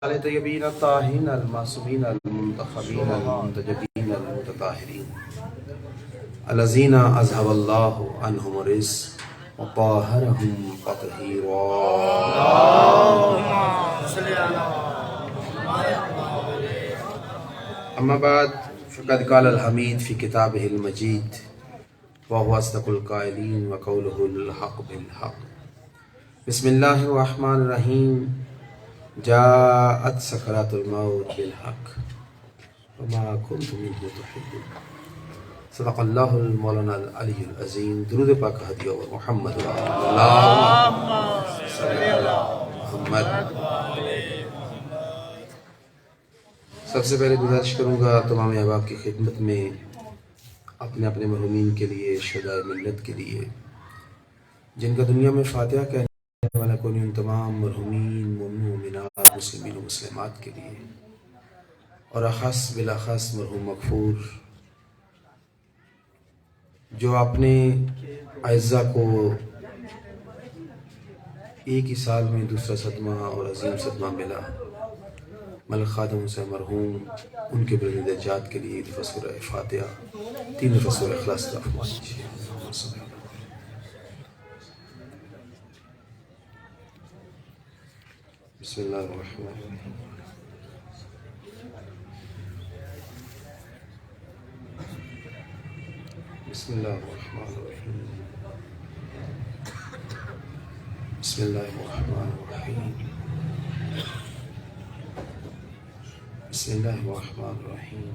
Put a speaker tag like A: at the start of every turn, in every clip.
A: طيبين الطاهرين المعصومين المنتخبين المنتجبين المتطهرين الذين أذهب الله عنهم الرجس وطهرهم تطهيرا. أما بعد فقد قال الحميد في كتابه المجيد وهو أصدق القائلين وقوله الحق بالحق. بسم الله الرحمن الرحيم. جاءت سكرات الموت بالحق وما كنت منه تحيد. صدق الله المولانا العلی العظیم. درود پاک ہدیہ اور محمد اللہم صلی علی محمد. سب سے پہلے گزارش کروں گا تمام احباب کی خدمت میں اپنے اپنے مرحومین کے لیے، شہدائے ملت کے لیے، جن کا دنیا میں فاتحہ کہنے والا کون، ان تمام مرحومین مومنات مسلمین و مسلمات کے لیے، اور اخص بالاخص مرحوم مغفور جو اپنے اعزہ کو ایک ہی سال میں دوسرا صدمہ اور عظیم صدمہ ملا. ملک خادم حسین مرحوم، ان کے بلند درجات کے لیے دفعہ سورہ فاتحہ، 3 دفعہ سورہ اخلاص کا فرمان کیجیے. بسم اللہ الرحمن الرحیم. بسم اللہ الرحمن الرحیم. بسم اللہ الرحمن الرحیم. بسم اللہ الرحمن الرحیم.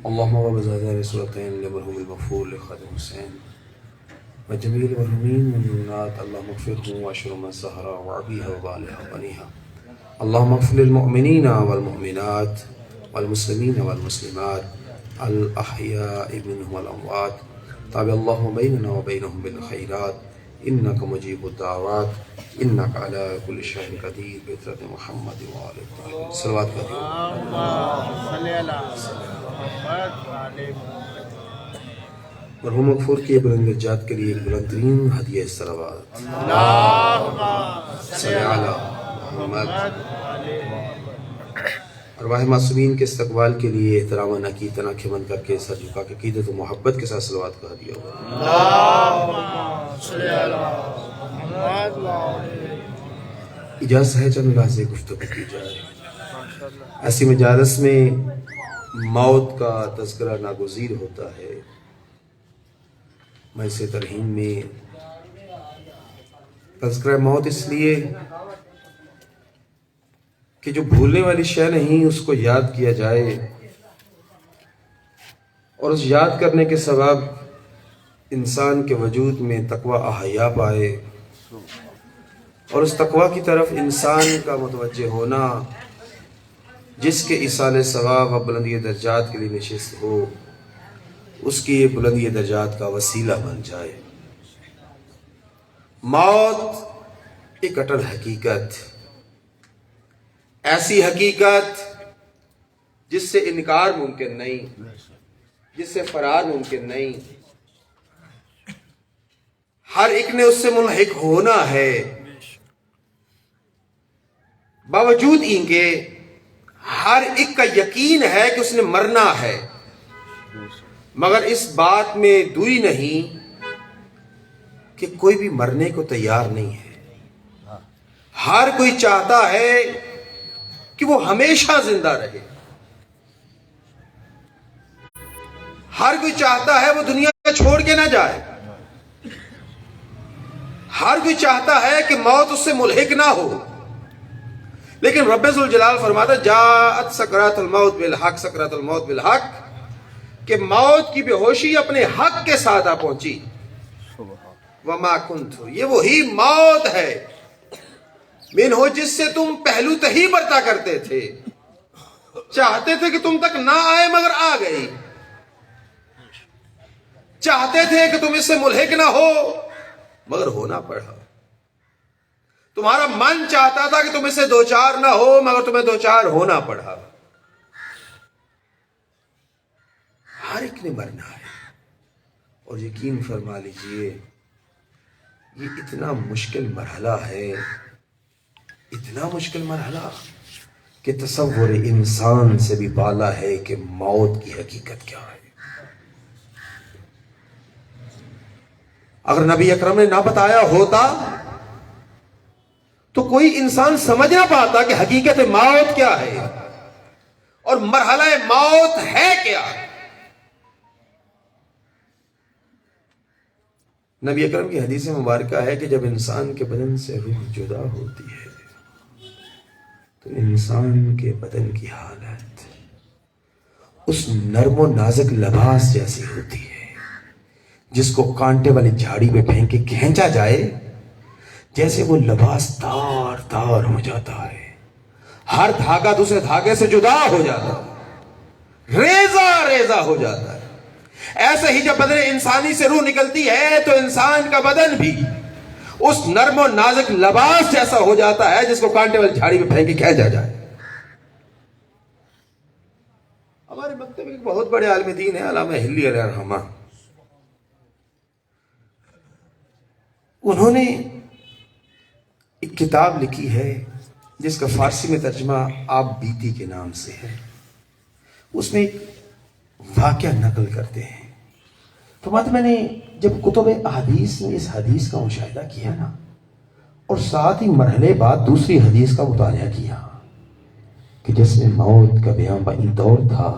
A: اللهم وبزادة رسولتين لمرحوم المغفور لخادم حسين وجميع المرحومين والمؤمنات. اللهم اغفرهم واشر من سهر وعبيها وبالها وبنيها. اللهم اغفر للمؤمنين والمؤمنات والمسلمين والمسلمات الأحياء منهم والأموات. تابع اللهم بيننا وبينهم بالخيرات إنك مجيب الدعوات إنك على كل شيء قدير. بإذن محمد وآل الطاهرين. صلوات قدير. مرحوم مغفور کی بلند درجات کے لیے ایک بلند ترین ہدیہ صلوات. صلی علی محمد. ارواح معصومین کے استقبال کے لیے احترام عقیدت آنکھیں بند کر کے سر جھکا کے عقیدت و محبت کے ساتھ صلوات کا ہدیہ ہوگا. اجازت ہے چند لحظے گفتگو کی جائے. ایسی مجالس میں موت کا تذکرہ ناگزیر ہوتا ہے. مجلس ترحیم میں تذکرہ موت اس لیے کہ جو بھولنے والی شے نہیں اس کو یاد کیا جائے، اور اس یاد کرنے کے سبب انسان کے وجود میں تقوی احیا پائے، اور اس تقوی کی طرف انسان کا متوجہ ہونا جس کے ایصال ثواب و بلندی درجات کے لیے نشست ہو، اس کی یہ بلندی درجات کا وسیلہ بن جائے. موت ایک اٹل حقیقت، ایسی حقیقت جس سے انکار ممکن نہیں، جس سے فرار ممکن نہیں. ہر ایک نے اس سے ملحق ہونا ہے، باوجود ان کے ہر ایک کا یقین ہے کہ اس نے مرنا ہے، مگر اس بات میں دوئی نہیں کہ کوئی بھی مرنے کو تیار نہیں ہے. ہر کوئی چاہتا ہے کہ وہ ہمیشہ زندہ رہے. ہر کوئی چاہتا ہے وہ دنیا کو چھوڑ کے نہ جائے. ہر کوئی چاہتا ہے کہ موت اس سے ملحق نہ ہو. لیکن رب ذوالجلال فرماتا جاءت سکرات الموت بالحق. سکرات الموت بالحق کہ موت کی بے ہوشی اپنے حق کے ساتھ آ پہنچی. وما کنت، یہ وہی موت ہے من ہو جس سے تم پہلو تہی برتا کرتے تھے. چاہتے تھے کہ تم تک نہ آئے مگر آ گئی. چاہتے تھے کہ تم اس سے ملحق نہ ہو مگر ہونا پڑا. تمہارا من چاہتا تھا کہ تم اس سے دوچار نہ ہو مگر تمہیں دوچار ہونا پڑا. ہر ایک آپ نے مرنا ہے. اور یقین فرما لیجئے یہ اتنا مشکل مرحلہ ہے، اتنا مشکل مرحلہ کہ تصور انسان سے بھی بالا ہے کہ موت کی حقیقت کیا ہے. اگر نبی اکرم نے نہ بتایا ہوتا تو کوئی انسان سمجھ نہ پاتا کہ حقیقت موت کیا ہے اور مرحلہ موت ہے کیا. نبی اکرم کی حدیث مبارکہ ہے کہ جب انسان کے بدن سے روح جدا ہوتی ہے تو انسان کے بدن کی حالت اس نرم و نازک لباس جیسی ہوتی ہے جس کو کانٹے والی جھاڑی پہ پھینک کے کھینچا جائے، جیسے وہ لباس تار تار ہو جاتا ہے، ہر دھاگا دوسرے دھاگے سے جدا ہو جاتا ہے، ریزہ ریزہ ہو جاتا ہے. ایسے ہی جب بدن انسانی سے روح نکلتی ہے تو انسان کا بدن بھی اس نرم و نازک لباس جیسا ہو جاتا ہے جس کو کانٹے والی جھاڑی پہ پھینک کے کھینچا جائے. ہمارے مکتب ایک بہت بڑے عالم دین ہے علامہ ہلی علیہ الرحمہ، انہوں نے ایک کتاب لکھی ہے جس کا فارسی میں ترجمہ آپ بیتی کے نام سے ہے. اس میں ایک واقعہ نقل کرتے ہیں. تو میں نے جب کتب احادیث میں اس حدیث کا مشاہدہ کیا نا، اور ساتھ ہی مرحلے بعد دوسری حدیث کا مطالعہ کیا کہ جس میں موت کا بیان بین دور تھا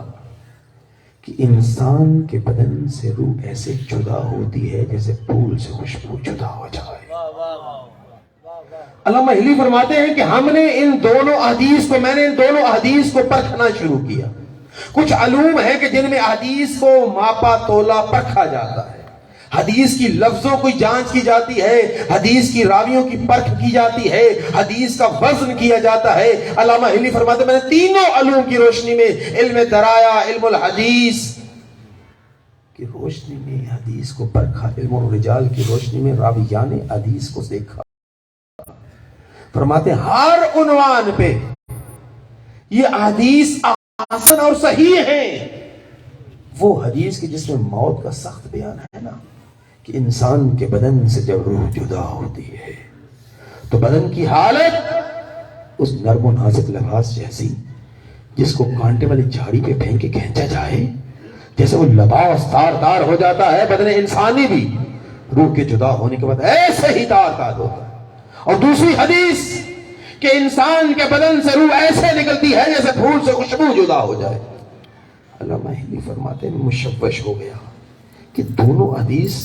A: کہ انسان کے بدن سے روح ایسے جدا ہوتی ہے جیسے پھول سے خوشبو جدا ہو جائے. علامہ ہلی فرماتے ہیں کہ میں نے ان دونوں احادیث کو پرکھنا شروع کیا. کچھ علوم ہیں کہ جن میں احادیث کو ماپا تولا پرکھا جاتا ہے، حدیث کی لفظوں کی جانچ کی جاتی ہے، حدیث کی راویوں کی پرکھ کی جاتی ہے، حدیث کا وزن کیا جاتا ہے. علامہ ہلی فرماتے ہیں میں نے تینوں علوم کی روشنی میں، علم درایا، علم الحدیث کی روشنی میں حدیث کو پرکھا، علم الرجال کی روشنی میں راویان حدیث کو دیکھا. فرماتے ہیں ہر عنوان پہ یہ حدیث حسن اور صحیح ہیں. وہ حدیث کی جس میں موت کا سخت بیان ہے نا، کہ انسان کے بدن سے جب روح جدا ہوتی ہے تو بدن کی حالت اس نرم و نازک لباس جیسی جس کو کانٹے والی جھاڑی پہ پھینک کے کھینچا جائے، جیسے وہ لباس تار تار ہو جاتا ہے، بدن انسانی بھی روح کے جدا ہونے کے بعد ایسے ہی تار تار ہوتا ہے. اور دوسری حدیث کہ انسان کے بدن سے روح ایسے نکلتی ہے جیسے پھول سے خوشبو جدا ہو جائے. علامہ ہلی فرماتے ہیں مشوش ہو گیا کہ دونوں حدیث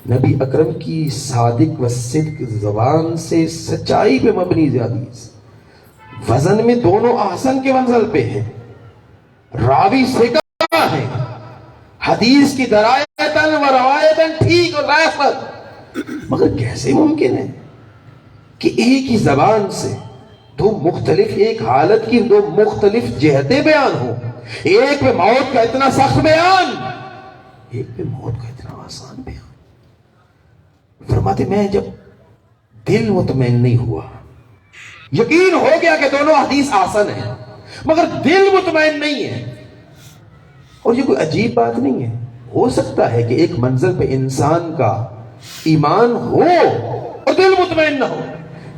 A: نبی اکرم کی صادق و صدق زبان سے سچائی پہ مبنی حدیث، وزن میں دونوں احسن کے منزل پہ ہیں، راوی ثقہ ہیں، حدیث کی درایتاً و روایتاً ٹھیک اور رائفت، مگر کیسے ممکن ہے کہ ایک ہی زبان سے دو مختلف ایک حالت کی دو مختلف جہتیں بیان ہوں، ایک پہ موت کا اتنا سخت بیان، ایک پہ موت کا اتنا آسان بیان. فرماتے میں جب دل مطمئن نہیں ہوا، یقین ہو گیا کہ دونوں حدیث آسن ہیں مگر دل مطمئن نہیں ہے. اور یہ کوئی عجیب بات نہیں ہے، ہو سکتا ہے کہ ایک منزل پہ انسان کا ایمان ہو اور دل مطمئن نہ ہو.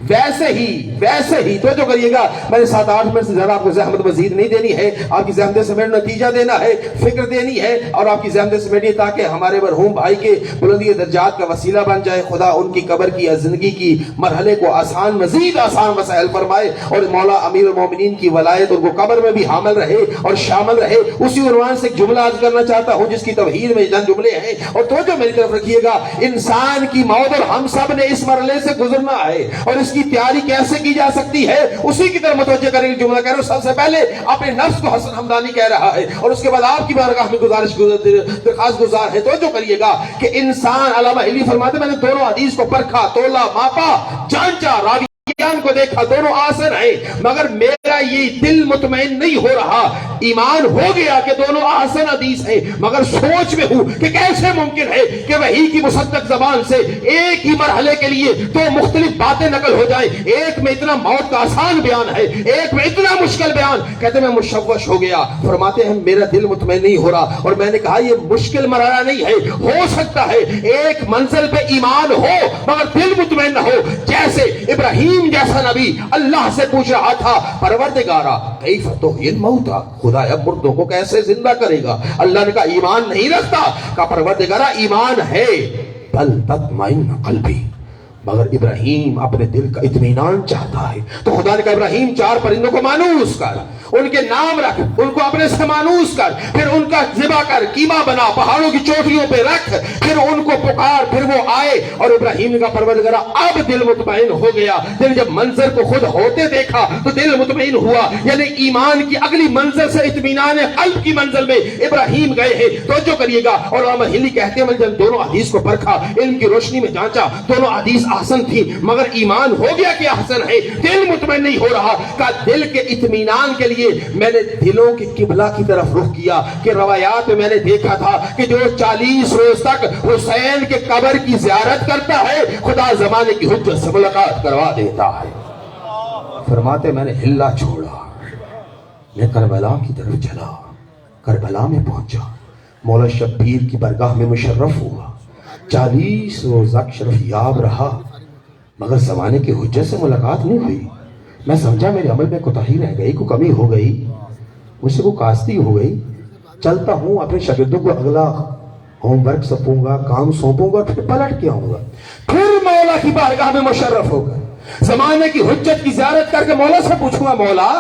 A: ویسے ہی توجہ کریے گا، میں نے 7-8 منٹ سے زیادہ آپ کو زحمت مزید نہیں دینی ہے، آپ کی زحمت سمیٹ نتیجہ دینا ہے، فکر دینی ہے، اور آپ کی زحمت سمیٹی تاکہ ہمارے مرحوم بھائی کے بلندی درجات کا وسیلہ بن جائے. خدا ان کی قبر کی زندگی کی مرحلے کو آسان، مزید آسان وسائل فرمائے، اور مولا امیر المومنین کی ولایت ان کو قبر میں بھی حامل رہے اور شامل رہے. اسی عنوان سے ایک جملہ عرض کرنا چاہتا ہوں جس کی توحید میں چند جملے ہیں، اور توجہ میری طرف رکھیے گا. انسان کی موت اور ہم سب نے اس مرحلے سے گزرنا ہے، اور اس کی تیاری کیسے کی جا سکتی ہے اسی کی طرف متوجہ کریں. جملہ کہہ رہا ہوں، سب سے پہلے اپنے نفس کو حسن حمدانی کہہ رہا ہے، اور اس کے بعد آپ کی بارگاہ میں درخواست گزار ہے. توجہ کریے گا کہ انسان، علامہ ہلی فرماتے میں نے دونوں حدیث کو پرکھا، تولا، ماپا، جانچا، راوی
B: بیان کو دیکھا، دونوں آسن ہیں، مگر میرا یہ دل مطمئن نہیں ہو رہا. ایمان ہو گیا کہ دونوں آسن حدیث ہیں، مگر سوچ میں ہوں کہ کیسے ممکن ہے کہ وحی کی مصدق زبان سے ایک ہی مرحلے کے لیے دو مختلف باتیں نقل ہو جائیں. ایک میں اتنا موت کا آسان بیان ہے، ایک میں اتنا مشکل بیان. کہتے میں مشوش ہو گیا. فرماتے ہیں میرا دل مطمئن نہیں ہو رہا، اور میں نے کہا یہ مشکل مرحلہ نہیں ہے، ہو سکتا ہے ایک منزل پہ ایمان ہو مگر دل مطمئن نہ ہو. جیسے ابراہیم جیسا نبی اللہ سے پوچھ رہا تھا پروردگارا کیف تحیی الموتى، خدا اب مردوں کو کیسے زندہ کرے گا؟ اللہ نے کہا ایمان نہیں رکھتا؟ کہا پروردگارا ایمان ہے، بل تطمئن قلبی، مگر ابراہیم اپنے دل کا اطمینان چاہتا ہے. تو خدا نے کہا ابراہیم چار پرندوں کو مانوس کر، ان کے نام رکھ، ان کو اپنے سے مانوس کر، پھر ان کا ذبح کر، قیمہ بنا، پہاڑوں کی چوٹیوں پہ رکھ، پھر ان کو پکار، پھر وہ آئے. اور ابراہیم نے کہا پروردگارا اب دل مطمئن ہو گیا. دل جب منظر کو خود ہوتے دیکھا تو دل مطمئن ہوا. یعنی ایمان کی اگلی منزل سے اطمینان قلب کی منزل میں ابراہیم گئے ہیں. توجہ کریے گا. اور علامہ ہلی کہتے ہیں جب دونوں حدیث کو پرکھا، علم کی روشنی میں جانچا، دونوں حدیث احسن تھی، مگر ایمان ہو گیا کہ احسن ہے، دل مطمئن نہیں ہو رہا. کہ دل کے اطمینان کے لیے میں نے دلوں کے قبلہ کی طرف رخ کیا. کہ روایات میں نے دیکھا تھا کہ جو 40 روز تک حسین کے قبر کی زیارت کرتا ہے خدا زمانے کی حجت سے ملاقات کروا دیتا ہے. فرماتے میں نے ہلا چھوڑا، میں کربلا کی طرف چلا، کربلا میں پہنچا، مولا شبیر کی برگاہ میں مشرف ہوا. 40 روز شرف یاب رہا، مگر زمانے کی حجت سے ملاقات نہیں ہوئی. میں سمجھا میرے عمل میں کوتاہی رہ گئی، کوئی کمی ہو گئی، مجھ سے کوئی کاستی ہو گئی. چلتا ہوں اپنے شاگردوں کو اگلا ہوم ورک سونپوں گا، کام سونپوں گا، پھر پلٹ کے آؤں گا. پھر مولا کی بارگاہ میں مشرف ہو گئے، زمانے کی حجت کی زیارت کر کے مولا سے پوچھوں گا مولا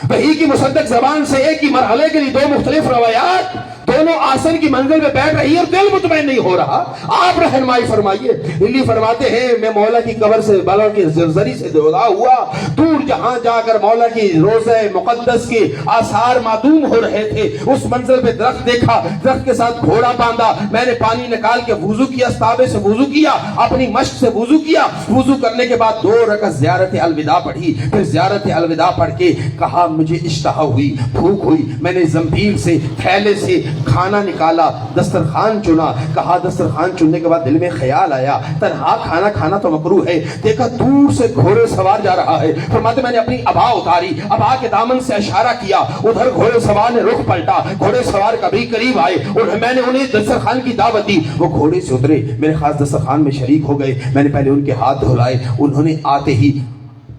B: وحی کی مصدق زبان سے ایک ہی مرحلے کے لیے دو مختلف روایات دونوں آسن کی منزل میں بیٹھ رہی ہے اور دل مطمئن نہیں ہو رہا، آپ رہنمائی فرمائیے. ہلی فرماتے ہیں میں مولا کی قبر سے بالا کی زرزری سے جدا ہوا، دور جہاں جا کر مولا کی روضہ مقدس کے آثار معدوم ہو رہے تھے. اس منزل پہ درخت دیکھا، درخت کے ساتھ گھوڑا باندھا. میں نے پانی نکال کے وضو کیا، استابے سے وضو کیا، اپنی مشق سے وضو کیا. وضو کرنے کے بعد 2 رکعت زیارت الوداع پڑھی. پھر زیارت الوداع پڑھ کے کہا مجھے اشتہا ہوئی، بھوک ہوئی. میں نے زنبیل سے، تھیلے سے کھانا نکالا، دسترخوان چنا. کہا دسترخوان چننے کے بعد دل میں خیال آیا تنہا کھانا کھانا تو مکروہ ہے. دیکھا دور سے گھوڑے سوار جا رہا ہے. فرماتے میں نے اپنی ابا اتاری، ابا کے دامن سے اشارہ کیا. ادھر گھوڑے سوار نے رخ پلٹا، گھوڑے سوار کبھی قریب آئے اور میں نے انہیں دسترخوان کی دعوت دی. وہ گھوڑے سے اترے، میرے خاص دسترخوان میں شریک ہو گئے. میں نے پہلے ان کے ہاتھ دھلائے. انہوں نے آتے ہی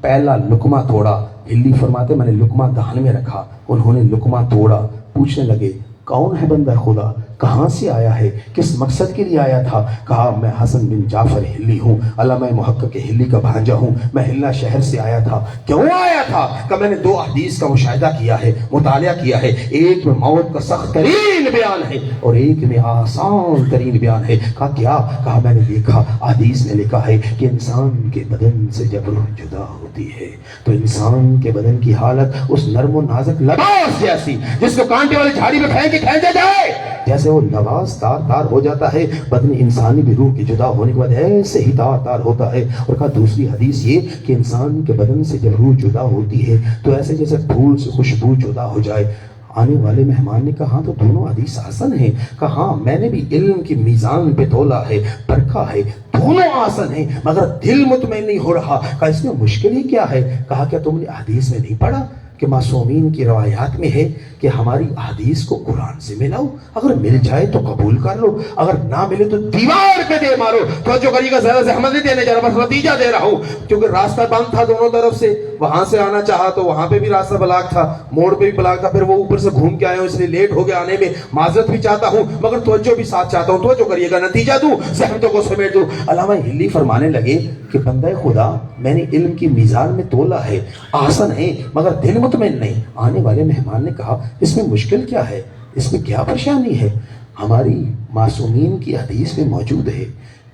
B: پہلا لقمہ توڑا. ہلی فرماتے میں نے لقمہ دہن میں رکھا. انہوں نے لقمہ توڑا. پوچھنے لگے کون ہے بندہ خدا، کہاں سے آیا ہے، کس مقصد کے لیے آیا تھا؟ کہا میں حسن بن جعفر ہلی ہوں، علامہ محقق ہلی کا بھانجا ہوں، میں ہلا شہر سے آیا تھا. کیوں آیا تھا؟ کہ میں نے 2 حدیث کا مشاہدہ کیا ہے، مطالعہ کیا ہے. ایک میں موت کا سخت ترین بیان ہے اور ایک میں آسان ترین بیان ہے. کہا کیا؟ کہا میں نے دیکھا حدیث میں لکھا ہے کہ انسان کے بدن سے جب روح جدا ہوتی ہے تو انسان کے بدن کی حالت اس نرم و نازک لباس جیسی جس کو کانٹے والی جھاڑی میں کھینچا جائے، جیسے وہ لباس تار تار ہو جاتا ہے، بدن انسانی بھی روح کے جدا ہونے کے بعد ایسے ہی تار تار ہوتا ہے. اور کہا دوسری حدیث یہ کہ انسان کے بدن سے جب روح جدا ہوتی ہے تو ایسے جیسے پھول سے خوشبو جدا ہو جائے. آنے والے مہمان نے کہا تو دونوں حدیث حسن ہیں. کہا ہاں میں نے بھی علم کی میزان پہ تولا ہے، پرکھا ہے، دونوں حسن ہیں، مگر دل مطمئن نہیں ہو رہا. کہا اس میں مشکل ہی کیا ہے؟ کہا کیا تم نے حدیث میں نہیں پڑھا کہ معصومین کی روایات میں ہے کہ ہماری حدیث کو قرآن سے ملاؤ، اگر مل جائے تو قبول کر لو، اگر نہ ملے تو دیوار پہ دے مارو. توجہ کریے گا، زیادہ زحمت نہیں دینے جا رہا، بس نتیجہ دے رہا ہوں. کیونکہ راستہ بند تھا دونوں طرف سے، وہاں سے آنا چاہا تو وہاں پہ بھی راستہ بلاک تھا، موڑ پہ بھی بلاک تھا، پھر وہ اوپر سے گھوم کے آئے ہوں اس لیے لیٹ ہو گیا آنے میں. معذرت بھی چاہتا ہوں مگر توجہ بھی ساتھ چاہتا ہوں. توجہ کریے گا، نتیجہ دوں، زحمتوں کو سمیٹ دوں. علامہ ہلی فرمانے لگے کہ بندہ خدا میں نے علم کی میزان میں تولا ہے، آسن ہے، مگر دل مطمئن نہیں. آنے والے مہمان نے کہا اس میں مشکل کیا ہے، اس میں کیا پریشانی ہے؟ ہماری معصومین کی حدیث میں موجود ہے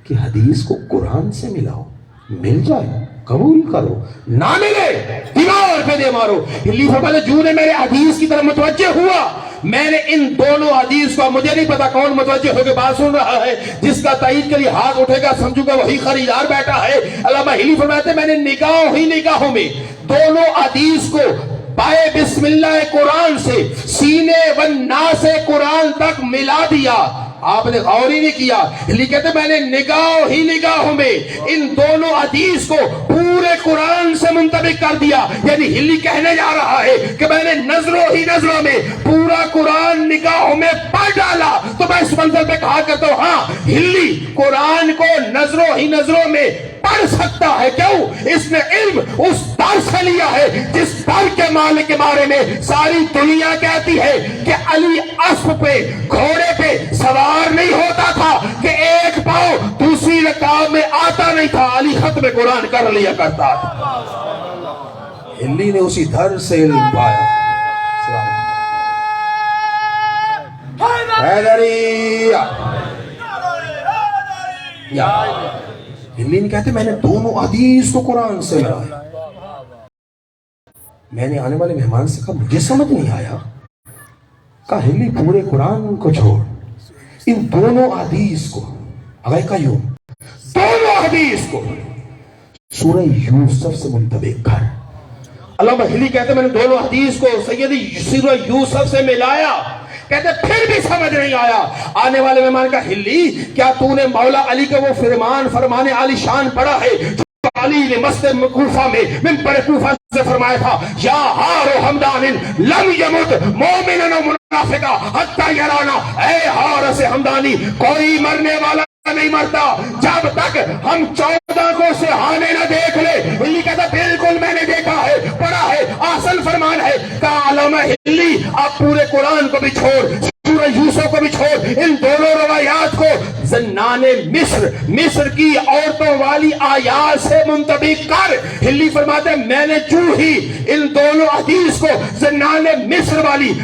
B: کہ حدیث کو قرآن سے ملاؤ، مل جائے قبول کرو، نہ ملے دیوار پہ دے مارو. ہلی فرماتے جو نے میرے حدیث کی طرف متوجہ ہوا میں نے ان دونوں حدیث کو، مجھے نہیں پتا کون متوجہ ہو کے بات سن رہا ہے، جس کا تائید کے لیے ہاتھ اٹھے گا سمجھوں گا وہی خریدار بیٹھا ہے۔ علامہ ہلی فرماتے ہیں میں نے نگاہوں میں دونوں حدیث کو پائے بسم اللہ قرآن سے سینے والناس قرآن تک ملا دیا۔ آپ نے غور ہی نہیں کیا، کہتے میں نے نگاہوں میں ان دونوں حدیث کو پورے قرآن سے منطبق کر دیا۔ یعنی ہلی کہنے جا رہا ہے کہ میں نے نظروں میں پورا قرآن نگاہوں میں پڑھ ڈالا۔ تو میں اس منظر پہ کہا کرتا ہوں ہاں، ہلی قرآن کو نظروں میں پڑھ سکتا ہے۔ کیوں؟ اس نے علم اس در سے لیا ہے جس در کے مالک کے بارے میں ساری دنیا کہتی ہے کہ علی اسب پہ، گھوڑے پہ سوار نہیں ہوتا تھا کہ ایک پاؤں دوسری رکعت میں آتا نہیں تھا، علی ختم قرآن کر لیا کرتا تھا۔
A: ہلی نے اسی در سے علم پایا۔ ہلی نے کہتے میں نے دونوں حدیث کو قرآن سے ملایا۔ میں نے آنے والے مہمان سے کہا مجھے سمجھ نہیں آیا، کہا ہلی پورے قرآن کو چھوڑ ان دونوں حدیث کو، دونوں حدیث کو سورہ یوسف سے منطبق کر۔
B: علامہ ہلی کہتے میں نے دونوں حدیث کو سیدی سورہ یوسف سے ملایا، کہتے پھر بھی سمجھ نہیں آیا۔ آنے والے مہمان کا ہلی کیا تو نے مولا علی کا وہ فرمان عالی شان پڑھا ہے جو علی نے مسجد کوفہ میں منبر کوفہ سے فرمایا تھا، یا ہار و ہمدان لم یمت مومنن و منافقا حتی یرانا، اے ہار سے ہمدانی کوئی مرنے والا نہیں مرتا جب تک ہم 14 کو سہانے نہ دیکھ لے۔ ہلی کہتا بالکل میں نے دیکھا ہے، پڑھا ہے، آسن فرمان ہے۔ کہا علامہ ہلی آپ پورے قرآن کو بھی چھوڑ، سورہ یوسف کو بھی چھوڑ، ان دونوں روایات کو زنان مصر کی عورتوں والی آیات سے منطبق کر۔ ہلی فرماتے ہیں میں نے جو ہی ان دونوں حدیث کو زنان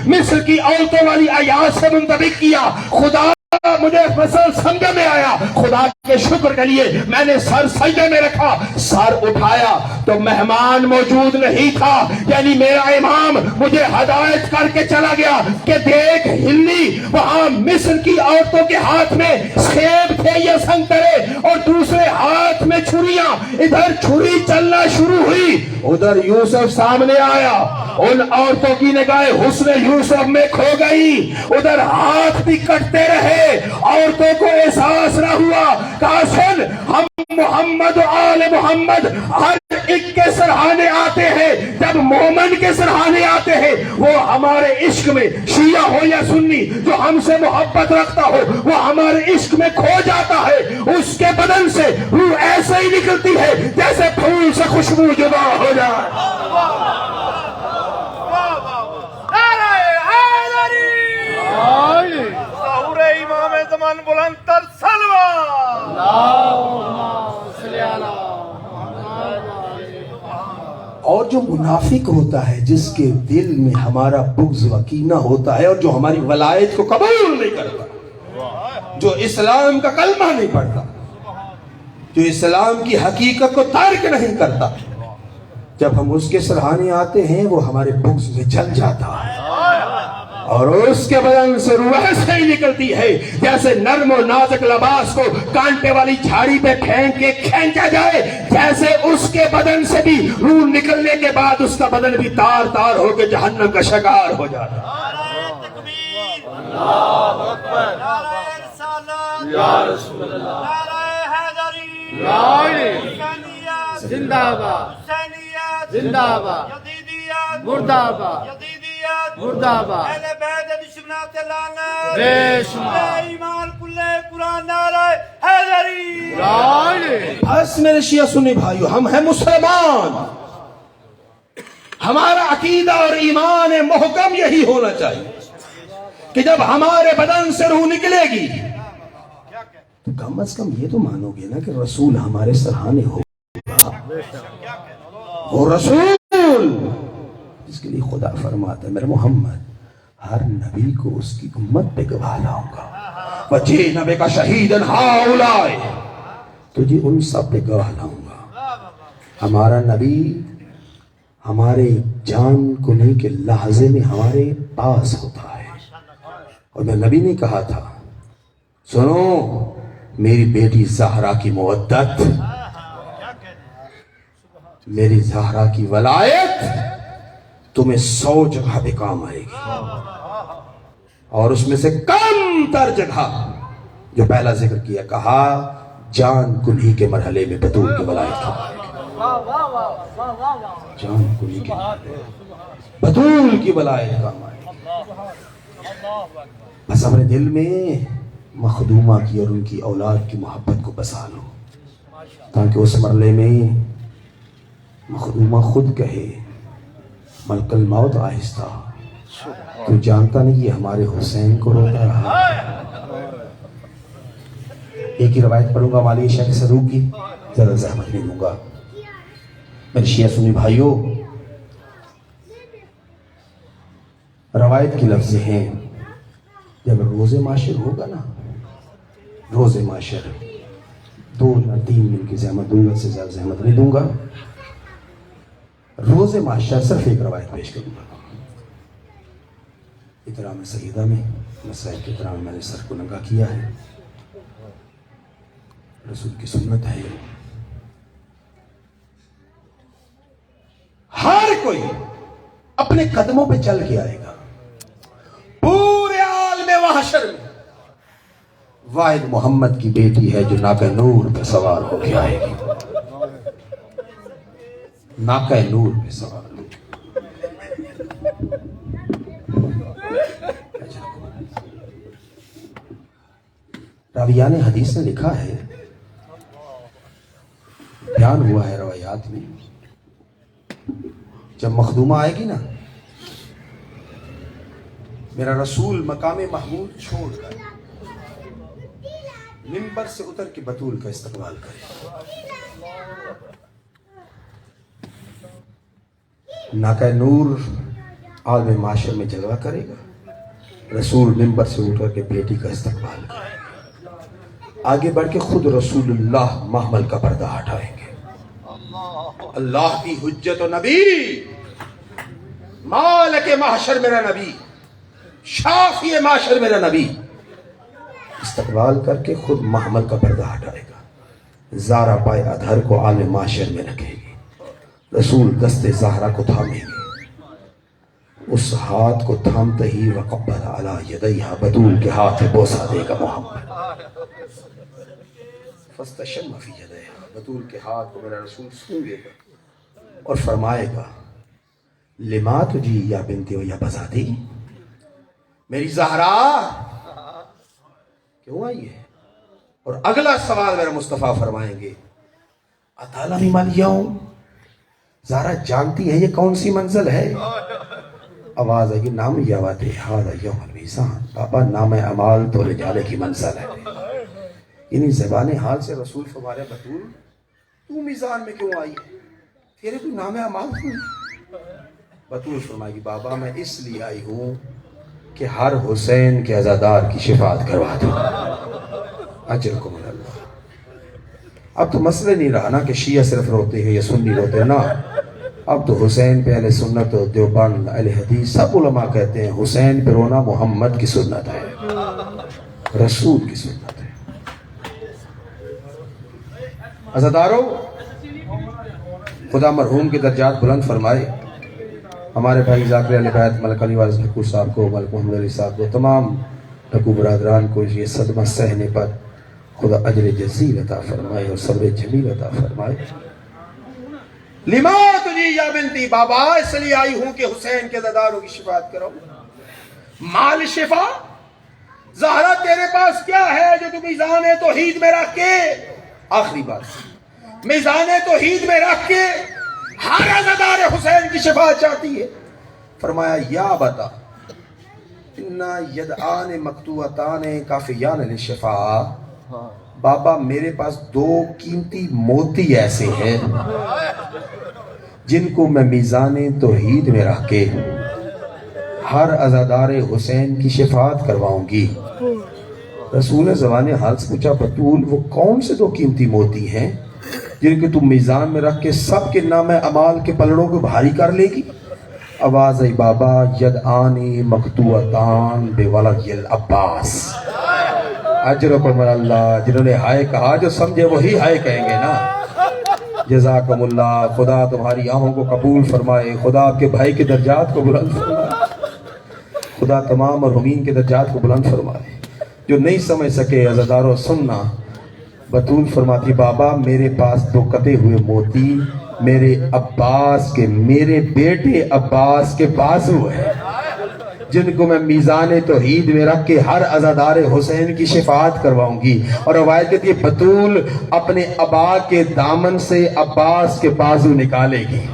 B: مصر کی عورتوں والی آیات سے منطبق کیا، خدا مجھے مسئلہ سمجھ میں آیا۔ خدا کے شکر کے لیے میں نے سر سجدے میں رکھا، سر اٹھایا تو مہمان موجود نہیں تھا، یعنی میرا امام مجھے ہدایت کر کے چلا گیا کہ دیکھ ہلی وہاں مصر کی عورتوں کے ہاتھ میں سیب تھے یا سنترے اور دوسرے ہاتھ میں چھریاں، ادھر چھری چلنا شروع ہوئی، ادھر یوسف سامنے آیا، ان عورتوں کی نگاہ حسن یوسف میں کھو گئی، ادھر ہاتھ بھی کٹتے رہے، عورتوں کو احساس نہ ہوا۔ کہا سن ہم محمد و آل محمد ہر ایک کے سرحانے آتے ہیں، جب مومن کے سرحانے آتے ہیں وہ ہمارے عشق میں، شیعہ ہو یا سنی، جو ہم سے محبت رکھتا ہو وہ ہمارے عشق میں کھو جاتا ہے، اس کے بدن سے روح ایسے ہی نکلتی ہے جیسے پھول سے خوشبو جدا ہو جائے۔
C: امام زمان بلند تر سلوات۔
A: اور جو منافق ہوتا ہے، جس کے دل میں ہمارا بغض و کینہ ہوتا ہے اور جو ہماری ولایت کو قبول نہیں کرتا، جو اسلام کا کلمہ نہیں پڑھتا، جو اسلام کی حقیقت کو ترک نہیں کرتا، جب ہم اس کے سرحانے آتے ہیں وہ ہمارے بغض میں جل جاتا ہے اور اس کے بدن سے روح ایسے ہی نکلتی ہے جیسے نرم و نازک لباس کو کانٹے والی جھاڑی پہ پھینک کے کھینچا جائے، جیسے اس کے بدن سے بھی روح نکلنے کے بعد اس کا بدن بھی تار تار ہو کے جہنم کا شکار ہو جاتا ہے۔
C: نعرہ تکبیر، اللہ اکبر، نعرہ رسالت، یا رسول اللہ، نعرہ حیدری، حسینیت زندہ باد، حسینیت زندہ باد، یزیدیت مردہ باد، یزیدیت مردہ باد، اہل بیت دشمنات لعنت بے شمار، ایمان کلے قرآن، نعرہ حیدری۔
B: بس میرے شیعہ سنی بھائیو، ہم ہیں مسلمان، ہمارا عقیدہ اور ایمان محکم یہی ہونا چاہیے کہ جب ہمارے بدن سے روح نکلے گی تو کم از کم یہ تو مانو گے نا کہ رسول ہمارے سرحانے ہوگا، وہ رسول جس کے لیے خدا فرماتا ہے میرے محمد ہر نبی کو اس کی امت پہ گواہ لاؤں گا، وَجِئْنَا بِكَ شَهِيدًا هَؤُلَاءِ، تجھے ان سب پہ گواہ لاؤں گا۔ ہمارا نبی ہمارے جان کو نہیں کہ لحظے میں ہمارے پاس ہوتا ہے،
A: اور میں نبی نے کہا تھا سنو میری بیٹی زہرا کی مودت، میری زہرا کی ولایت تمہیں 100 جگہ پہ کام آئے گی، اور اس میں سے کم تر جگہ جو پہلا ذکر کیا، کہا جان کنہی کے مرحلے میں بطول کی ولایت کام آئے گی، جان کنہی کے بطول کی ولایت کام آئے گی۔ بس اپنے دل میں مخدومہ کی اور ان کی اولاد کی محبت کو بسا لو، تاکہ اس مرحلے میں مخدومہ خود کہے ملک الموت آہستہ، تو جانتا نہیں یہ ہمارے حسین کو روتا رہا۔ ایک ہی روایت پڑھوں گا مالی شیخ صدوق کی، زیادہ زحمت نہیں دوں گا میرے شیعہ سنی بھائیوں۔ روایت کی لفظ ہیں جب روز معاشر ہوگا نا، روز معاشر 2 یا 3 دن کی زحمت دوں گا، سے زیادہ زحمت نہیں دوں گا۔ روز معاشر صرف ایک روایت پیش کروں گا۔ احترام سیدہ میں مسائل کے احترام میں نے سر کو ننگا کیا ہے، رسول کی سنت ہے، ہر کوئی اپنے قدموں پہ چل کے آئے گا۔ پورے عالم محشر میں واحد محمد کی بیٹی ہے جو ناقہ نور پہ سوار ہو کے آئے گی، ناقہ نور پہ سوار ہو کے۔ راویان حدیث نے لکھا ہے، بیان ہوا ہے روایات میں، جب مخدومہ آئے گی نا، میرا رسول مقام محمود چھوڑ کر منبر سے اتر کے بطول کا استقبال کرے، ناقہ نور عالم معاشر میں جلوہ کرے گا، رسول منبر سے اٹھ کر کے بیٹی کا استقبال کرے گا، آگے بڑھ کے خود رسول اللہ محمل کا پردہ ہٹائیں گے۔ اللہ کی حجت و نبی، مالک محشر میرا نبی، شافی محشر میرا نبی، استقبال کر کے خود محمل کا پردہ ہٹائے گا، زارا پائے ادھر کو عالم معاشر میں رکھے گی، رسول دست زہرا کو تھامیں گے، اس ہاتھ کو تھامتے ہی وقبل علی یدیہا، بطول کے ہاتھ بوسہ دے گا محمد، فاستشم فی یدیہا، بطول کے ہاتھ کو میرا رسول سونگے گا اور فرمائے گا لما تجی یا بنتی و یا بزادی، میری زہرا کیوں آئی ہے؟ اور اگلا سوال میرا مصطفیٰ فرمائیں گے اتعلمی من یوم، زہرا جانتی ہے یہ کون سی منزل ہے؟ آواز آئی نام یاوات ہاذا یوم المیزان، بابا نام اعمال تو رجالے کی منزل ہے، یعنی زبان حال سے رسول فرمایا بطول تو میزان میں کیوں آئی ہے؟ تیرے کوئی نام اعمال کیوں؟ بطول فرمائے گی بابا میں اس لیے آئی ہوں کہ ہر حسین کے عزادار کی شفاعت کروا دوں، اجرکم اللہ۔ اب تو مسئلہ نہیں رہا نا کہ شیعہ صرف روتے ہیں یا سنی روتے ہیں، نا اب تو حسین پہ اہل سنت و دیوبند اہل حدیث سب علماء کہتے ہیں حسین پہ رونا محمد کی سنت ہے، رسول کی سنت ہے۔ عزادارو، خدا مرحوم کے درجات بلند فرمائے، ہمارے بھائی ذاکر علی بیت ملک علی وارث ٹھکور صاحب کو، ملک محمد علی صاحب کو، تمام ٹھکور برادران کو یہ صدمہ سہنے پر خدا اجر جزیل عطا فرمائے اور صبر جمیل عطا فرمائے۔ لما تجی یا بنتی، بابا اس لیے آئی ہوں کہ حسین کے عزاداروں کی شفاعت کرو۔ مال شفا، زہرا تیرے پاس کیا ہے جو تم میزان توحید میں رکھ کے، آخری بات، میزان توحید میں رکھ کے ہر عزادار حسین کی شفاعت چاہتی ہے؟ فرمایا یا بتا انا یدعان مقطوعتان کافیان للشفاء، بابا میرے پاس 2 قیمتی موتی ایسے ہیں جن کو میں میزان توحید میں رکھ کے ہر عزادار حسین کی شفاعت کرواؤں گی۔ رسول زبان حال سے پوچھا بطول وہ کون سے 2 قیمتی موتی ہیں جن کے تم میزان میں رکھ کے سب کے نام اعمال کے پلڑوں کو بھاری کر لے گی؟ آواز بابا یدعانی مقطوعتان بولد العباس. اجرکم اللہ. جنہوں نے ہائے کہا جو سمجھے وہی ہائے کہیں گے نا. جزاکم اللہ. خدا تمہاری آہوں کو قبول فرمائے. خدا آپ کے بھائی کے درجات کو بلند فرمائے. خدا تمام مرحومین کے درجات کو بلند فرمائے. جو نہیں سمجھ سکے عزادارو سننا. بطول فرماتی بابا میرے پاس دو کتے ہوئے موتی میرے عباس کے میرے بیٹے عباس کے بازو ہے جن کو میں میزان توحید میں رکھ کے ہر عزادار حسین کی شفاعت کرواؤں گی. اور روایت کہتی ہے بطول اپنے ابا کے دامن سے عباس کے بازو نکالے گی.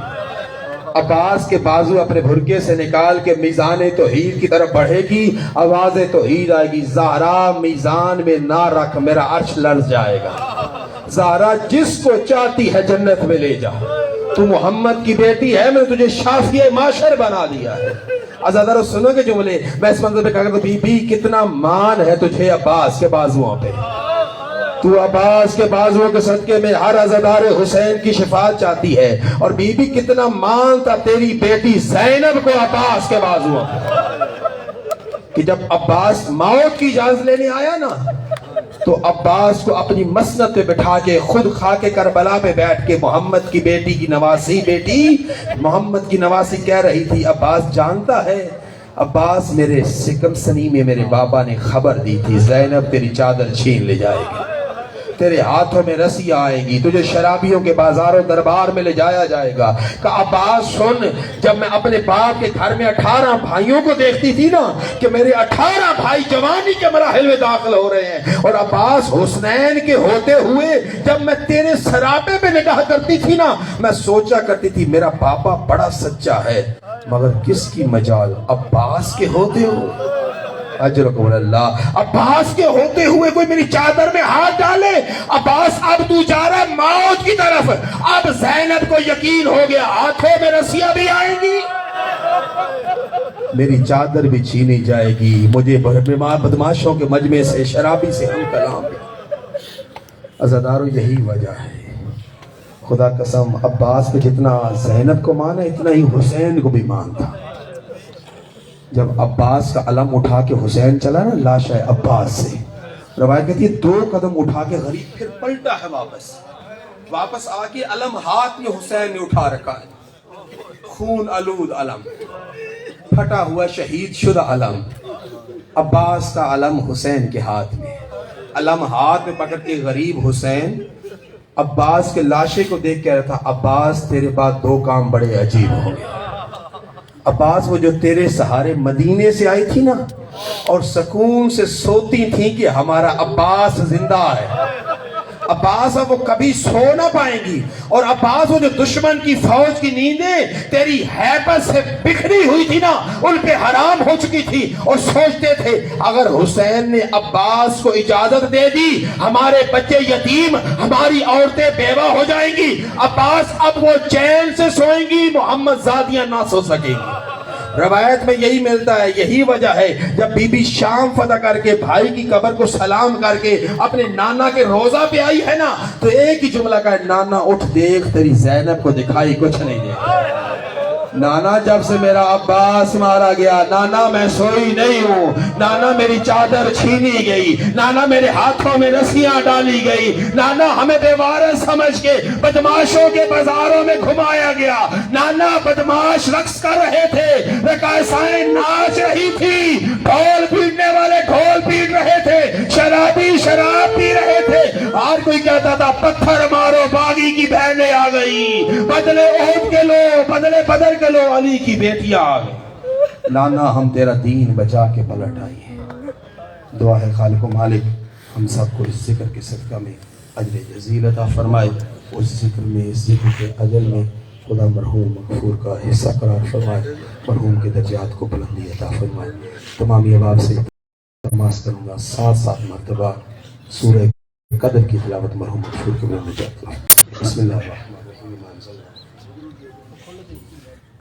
A: عباس کے بازو اپنے بھرکے سے نکال کے میزان توحید کی طرف بڑھے گی. آواز توحید آئے گی زہرا میزان میں نہ رکھ میرا عرش لرز جائے گا. زہرا جس کو چاہتی ہے جنت میں لے جا. تو محمد کی بیٹی ہے میں نے تجھے شافیہ معاشر بنا دیا ہے. عزادارو سنو گے جملے. میں اس منظر پہ کہا کرتا بی بی کتنا مان ہے تجھے عباس کے بازوؤں پہ. تو عباس کے بازوؤں کے صدقے میں ہر عزادار حسین کی شفاعت چاہتی ہے. اور بی بی کتنا مان تھا تیری بیٹی زینب کو عباس کے بازوؤں پہ کہ جب عباس موت کی اجازت لینے آیا نا تو عباس کو اپنی مسند پہ بٹھا کے خود خاک کربلا پہ بیٹھ کے محمد کی بیٹی کی نواسی بیٹی محمد کی نواسی کہہ رہی تھی عباس جانتا ہے عباس میرے سکم سنی میں میرے بابا نے خبر دی تھی زینب تیری چادر چھین لے جائے گی تیرے ہاتھوں میں رسی آئے گی تجھے شرابیوں کے بازار و دربار میں لے جایا جائے گا. کہ عباس سن جب میں اپنے باپ کے گھر میں 18 بھائیوں کو دیکھتی تھی نا کہ میرے 18 بھائی جوانی کے مراحل میں داخل ہو رہے ہیں اور عباس حسنین کے ہوتے ہوئے جب میں تیرے سراپے پہ نگاہ کرتی تھی نا میں سوچا کرتی تھی میرا پاپا بڑا سچا ہے مگر کس کی مجال عباس کے ہوتے ہو. اجرکم اللہ. عباس کے ہوتے ہوئے کوئی میری چادر میں ہاتھ ڈالے. عباس اب تو جا رہا ہے موت کی طرف. اب زینب کو یقین ہو گیا ہاتھوں میں رسیاں بھی آئیں گی میری چادر بھی چھینی جائے گی. مجھے بدماشوں کے مجمع سے شرابی سے ہم کلام. عزادارو یہی وجہ ہے خدا قسم عباس پہ جتنا زینب کو مانا اتنا ہی حسین کو بھی مان تھا. جب عباس کا علم اٹھا کے حسین چلا نا لاش ہے عباس سے روایت کہتی ہے 2 قدم اٹھا کے غریب پھر پلٹا ہے واپس آ کے علم ہاتھ میں حسین نے اٹھا رکھا ہے. خون آلود علم پھٹا ہوا شہید شدہ علم. عباس کا علم حسین کے ہاتھ میں علم ہاتھ میں پکڑ کے غریب حسین عباس کے لاشے کو دیکھ کے رہا تھا عباس تیرے بعد 2 کام بڑے عجیب ہو گئے. عباس وہ جو تیرے سہارے مدینے سے آئی تھی نا اور سکون سے سوتی تھی کہ ہمارا عباس زندہ ہے. عباس اب وہ کبھی سو نہ پائیں گی. اور عباس وہ جو دشمن کی فوج کی نیندیں تیری ہیبت سے بکھری ہوئی تھی نا ان پہ حرام ہو چکی تھی اور سوچتے تھے اگر حسین نے عباس کو اجازت دے دی ہمارے بچے یتیم ہماری عورتیں بیوہ ہو جائیں گی. عباس اب وہ چین سے سوئیں گی محمد زادیاں نہ سو سکیں گی. روایت میں یہی ملتا ہے. یہی وجہ ہے جب بی بی شام فتح کر کے بھائی کی قبر کو سلام کر کے اپنے نانا کے روضہ پہ آئی ہے نا تو ایک ہی جملہ کہا نانا اٹھ دیکھ تیری زینب کو دکھائی کچھ نہیں دے. نانا جب سے میرا عباس مارا گیا نانا میں سوئی نہیں ہوں. نانا میری چادر چھینی گئی. نانا میرے ہاتھوں میں رسیاں ڈالی گئی. نانا ہمیں بے وارث سمجھ کے بدماشوں کے بازاروں میں گھمایا گیا. نانا بدماش رقص کر رہے تھے رقاصائیں ناچ رہی تھی ڈھول پیٹنے والے ڈھول پیٹ رہے تھے شرابی شراب پی رہے تھے. اور کوئی کہتا تھا پتھر مارو باغی کی بہنیں آ گئی بدلے احد کے لو بدلے بدر کے لو علی کی بیٹیاں آ گئی. نانا ہم تیرا دین بچا کے پلٹ آئی ہیں. دعا ہے خالق و مالک ہم سب کو اس ذکر کے صدقہ میں اجر جزیل عطا فرمائے. اس ذکر میں اس ذکر کے اجر میں خدا مرحوم مغفور کا حصہ قرار فرمائے. مرحوم کے درجات کو بلندی عطا فرمائے. تمامی احباب سے تماس کروں گا 7 مرتبہ سورہ قدر کی تلاوت مرحوم مغفور کے میں جاتا ہوں. بسم اللہ الرحمن الرحیم.